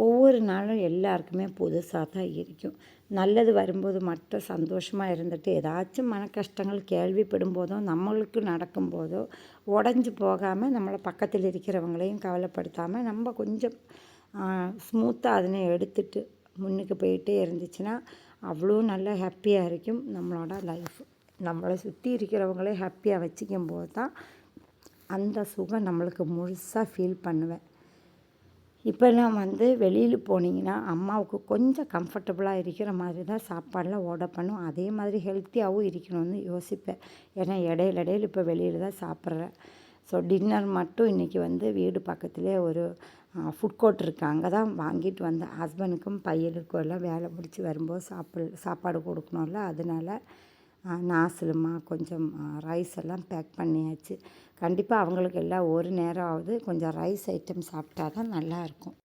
ஒவ்வொரு நாளும் எல்லாருக்குமே புதுசாக தான் இருக்கும். நல்லது வரும்போது மட்டும் சந்தோஷமாக இருந்துட்டு, ஏதாச்சும் மன கஷ்டங்கள் கேள்விப்படும் போதோ, நம்மளுக்கு நடக்கும்போதோ உடஞ்சி போகாமல் நம்மளை பக்கத்தில் இருக்கிறவங்களையும் கவலைப்படுத்தாமல் நம்ம கொஞ்சம் ஸ்மூத்தாக அதனை எடுத்துட்டு முன்னுக்கு போயிட்டே இருந்துச்சுன்னா அவ்வளோ நல்லா ஹாப்பியாக இருக்கும் நம்மளோட லைஃப். நம்மளை சுற்றி இருக்கிறவங்களே ஹாப்பியாக வச்சுக்கும் போது தான் அந்த சுகம் நம்மளுக்கு முழுசாக ஃபீல் பண்ணுவேன். இப்போல்லாம் வெளியில் போனீங்கன்னா அம்மாவுக்கு கொஞ்சம் கம்ஃபர்டபுளாக இருக்கிற மாதிரி தான் சாப்பாடெலாம் ஆர்டர் பண்ணும். அதே மாதிரி ஹெல்த்தியாகவும் இருக்கணும்னு யோசிப்பேன். ஏன்னா இடையில இப்போ வெளியில் தான் சாப்பிட்றேன். ஸோ டின்னர் மட்டும் இன்றைக்கி வீடு பக்கத்துலேயே ஒரு ஃபுட் கோர்ட் இருக்குது, அங்கே தான் வாங்கிட்டு வந்தேன். ஹஸ்பண்டுக்கும் பையனுக்கும் எல்லாம் வேலை முடித்து வரும்போது சாப்பாடு கொடுக்கணும்ல, அதனால நாசலுமா கொஞ்சம் ரைஸ் எல்லாம் பேக் பண்ணியாச்சு. கண்டிப்பாக அவங்களுக்கு எல்லாம் ஒரு நேரம் ஆகுது கொஞ்சம் ரைஸ் ஐட்டம் சாப்பிட்டா தான் நல்லாயிருக்கும்.